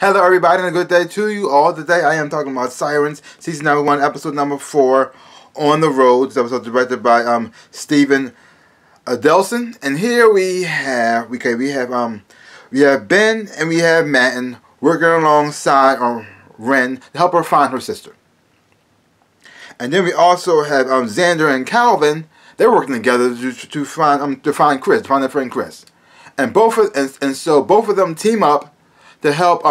Hello everybody and a good day to you all. Today I am talking about Sirens, season number 1, episode number 4, On the Road. This episode directed by Stephen Adelson. And here we have Ben and we have Matten working alongside Ren to help her find her sister. And then we also have Xander and Calvin. They're working together to find Chris, to find their friend Chris. And so both of them team up to help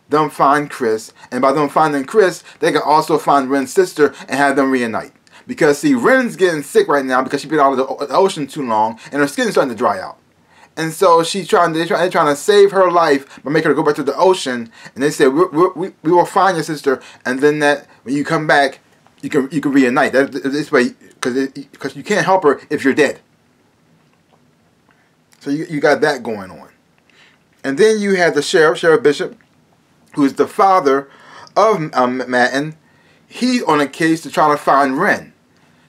them find Chris, and by them finding Chris, they can also find Ren's sister and have them reunite. Because see, Ren's getting sick right now because she's been out of the ocean too long, and her skin's starting to dry out. And so they're trying to save her life by making her go back to the ocean. And they say we will find your sister, and then when you come back, you can reunite. This way, because you can't help her if you're dead. So you got that going on. And then you have the Sheriff Bishop, who is the father of Matten. He's on a case to try to find Ren,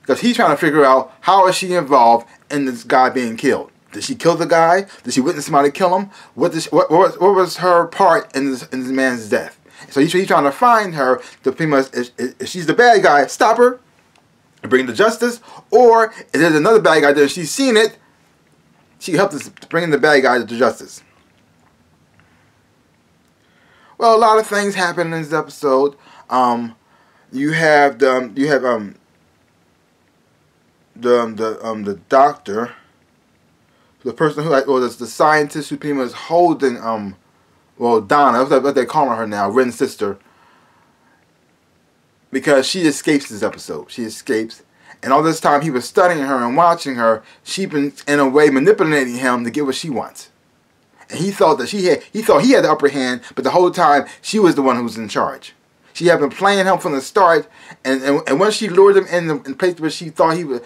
because he's trying to figure out how is she involved in this guy being killed. Did she kill the guy? Did she witness somebody kill him? What was her part in this man's death? So he's trying to find her to pretty much, if she's the bad guy, stop her and bring her to justice, or if there's another bad guy there and she's seen it, she helped us bring the bad guy to justice. Well, a lot of things happen in this episode. You have the doctor, the person who, or the scientist who pretty much holding Donna, that's what they're calling her now, Ren's sister, because she escapes this episode. She escapes, and all this time he was studying her and watching her. She's been in a way manipulating him to get what she wants. And he thought that he had the upper hand, but the whole time she was the one who was in charge. She had been playing him from the start, and when she lured him in the place where she thought he was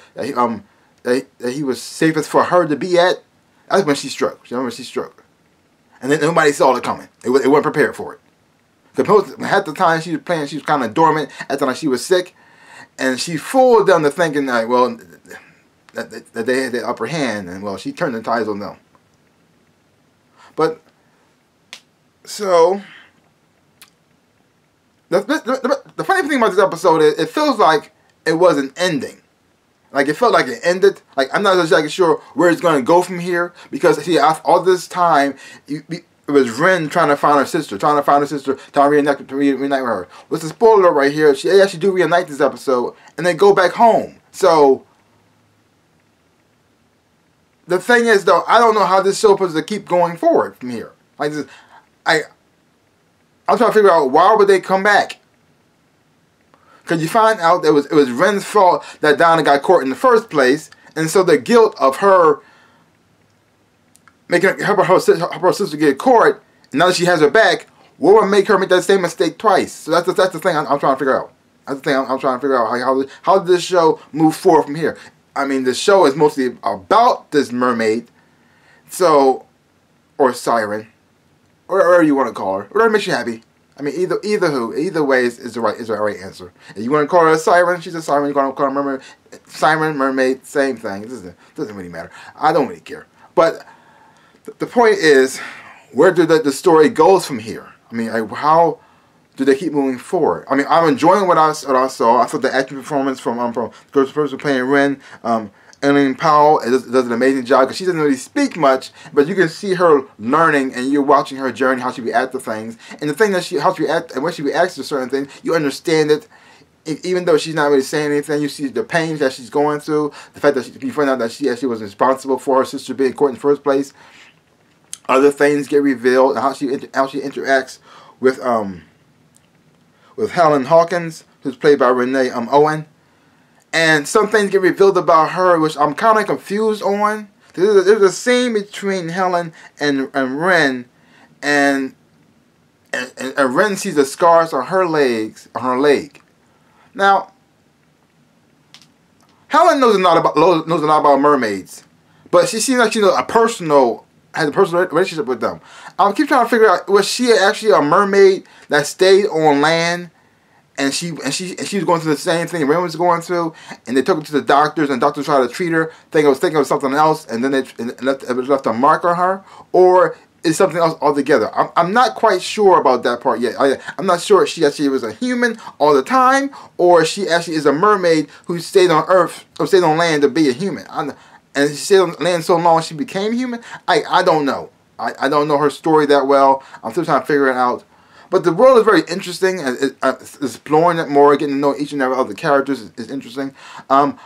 safest for her to be at, that's when she struck. She remember she struck, and then nobody saw it coming. It wasn't prepared for it. Because half the time she was playing, she was kind of dormant. At the time she was sick, and she fooled them to thinking that that they had the upper hand, and she turned the tides on them. But, so, the funny thing about this episode is it feels like it wasn't ending. Like, it felt like it ended. Like, I'm not exactly sure where it's going to go from here. Because, see, all this time, it was Ren trying to find her sister. Trying to reunite with her. What's the spoiler right here? She actually do reunite this episode. And then go back home. So, the thing is, though, I don't know how this show is supposed to keep going forward from here. Like this, I'm trying to figure out why would they come back. Because you find out that it was Ren's fault that Donna got caught in the first place, and so the guilt of her making her sister get caught, and now that she has her back, what would make her make that same mistake twice? So that's the thing I'm trying to figure out. That's the thing I'm trying to figure out. How did this show move forward from here? I mean, the show is mostly about this mermaid, or siren, or whatever you want to call her, whatever makes you happy. I mean, either way is the right answer. If you want to call her a siren, she's a siren. You want to call her mermaid, siren, mermaid, same thing. It doesn't really matter. I don't really care. But the point is, where do the story goes from here? I mean, how do they keep moving forward? I mean, I'm enjoying what I saw. I thought the acting performance from the person playing Ren, Ellen Powell, does an amazing job, because she doesn't really speak much, but you can see her learning, and you're watching her journey, how she reacts to things, and the thing that how she reacts, and when she reacts to certain things, you understand it. Even though she's not really saying anything, you see the pains that she's going through, the fact that you find out that she actually was responsible for her sister being caught in the first place. Other things get revealed, and how she interacts with Helen Hawkins, who's played by Renee Owen. And some things get revealed about her, which I'm kind of confused on. There's a scene between Helen and Ren, and Ren sees the scars on her leg. Now, Helen knows a lot about mermaids, but she seems like she knows has a personal relationship with them. I keep trying to figure out, was she actually a mermaid that stayed on land? And she was going through the same thing Ren was going through, and they took her to the doctors, and the doctors tried to treat her, thinking of something else, and then it left a mark on her. Or is something else altogether. I'm not quite sure about that part yet. I'm not sure if she actually was a human all the time, or she actually is a mermaid who stayed on Earth or stayed on land to be a human. And she stayed on land so long she became human. I don't know. I don't know her story that well. I'm still trying to figure it out. But the world is very interesting. Exploring it more, getting to know each and every other characters is interesting. I'd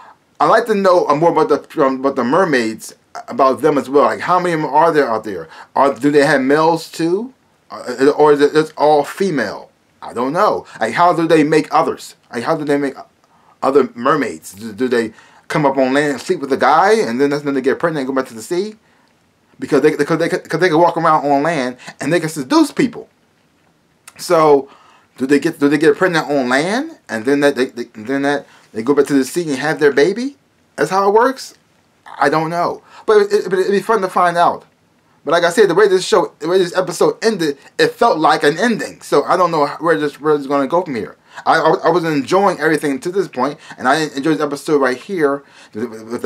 like to know more about the mermaids, about them as well. Like, how many of them are there out there? Do they have males too? Or is it just all female? I don't know. Like, how do they make others? Like, how do they make other mermaids? Do they come up on land and sleep with a guy, and then they get pregnant and go back to the sea? Because they can walk around on land and they can seduce people. So, do they get pregnant on land, and then they go back to the sea and have their baby? That's how it works? I don't know. But it'd be fun to find out. But like I said, the way this episode ended, it felt like an ending. So I don't know where it's going to go from here. I was enjoying everything to this point, and I enjoyed this episode right here with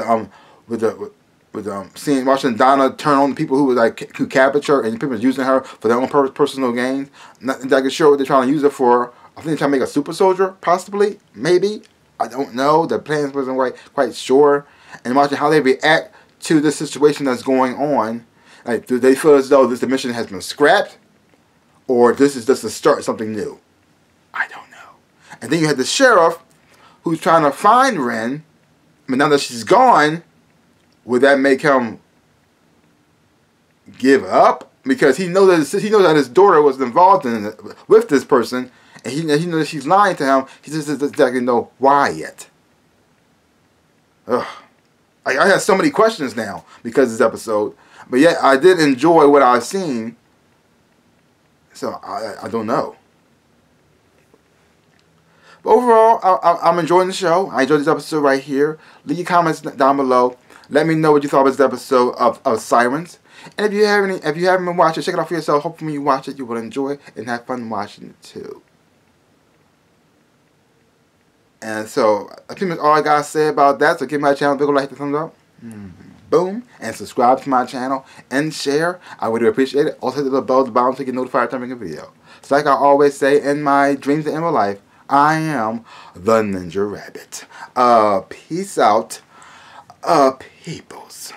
watching Donna turn on the people who captured her, and people using her for their own personal gain. Not exactly sure what they're trying to use her for. I think they're trying to make a super soldier, possibly, maybe. I don't know. The plans wasn't quite sure. And watching how they react to the situation that's going on. Like, do they feel as though this mission has been scrapped, or this is just the start of something new? I don't know. And then you had the sheriff who's trying to find Ren, but now that she's gone, would that make him give up? Because he knows that his daughter was involved with this person, and he knows that she's lying to him. He just doesn't exactly know why yet. Ugh. I have so many questions now because of this episode. But yet, I did enjoy what I've seen. So, I don't know. But overall, I'm enjoying the show. I enjoyed this episode right here. Leave your comments down below. Let me know what you thought of this episode of Sirens. And if you haven't been watching, check it out for yourself. Hopefully when you watch it, you will enjoy it and have fun watching it too. And so, I think that's all I gotta say about that. So give my channel a big like, hit the thumbs up. Boom. And subscribe to my channel and share. I would appreciate it. Also hit the little bell at the bottom so you get notified every time I make a video. So like I always say in my dreams and in my life, I am the Ninja Rabbit. Peace out, peoples.